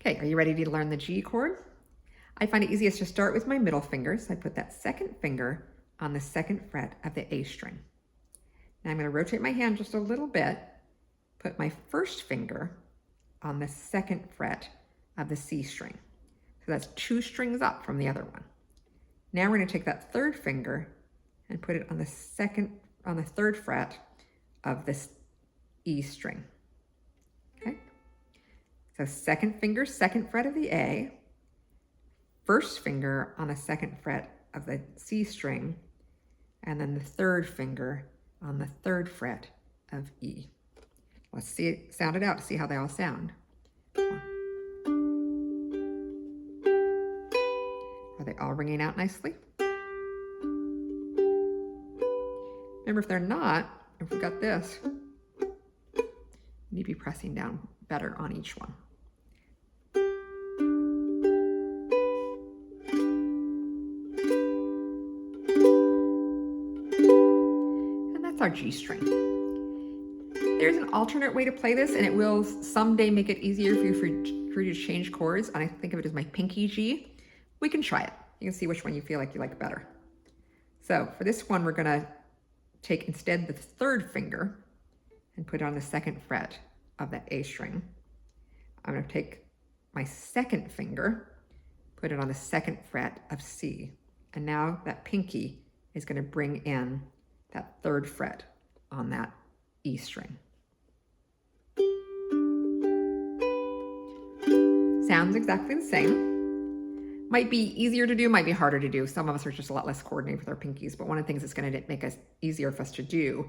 Okay, are you ready to learn the G chord? I find it easiest to start with my middle finger, so I put that second finger on the second fret of the A string. Now I'm going to rotate my hand just a little bit, put my first finger on the second fret of the C string. So that's 2 strings up from the other one. Now we're going to take that third finger and put it on the third fret of this E string. Okay? So second finger, second fret of the A, first finger on the second fret of the C string, and then the third finger on the third fret of E. Let's see it, sound it out to see how they all sound. Are they all ringing out nicely? Remember, if they're not, if we've got this, you need to be pressing down better on each one. And that's our G string. There's an alternate way to play this, and it will someday make it easier for you to change chords. And I think of it as my pinky G. We can try it. You can see which one you feel like you like better. So for this one, we're gonna take instead the third finger and put it on the second fret of the A string. I'm gonna take my second finger, put it on the second fret of C. And now that pinky is gonna bring in that third fret on that E string. Sounds exactly the same. Might be easier to do, might be harder to do. Some of us are just a lot less coordinated with our pinkies, but one of the things that's going to make us easier for us to do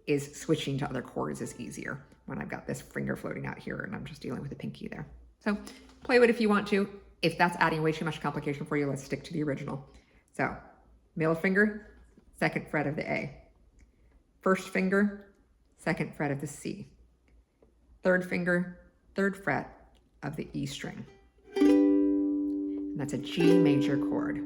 is switching to other chords is easier when I've got this finger floating out here and I'm just dealing with the pinky there. So play with it if you want to. If that's adding way too much complication for you, let's stick to the original. So middle finger, second fret of the A. First finger, second fret of the C. Third finger, third fret of the E string. And that's a G major chord.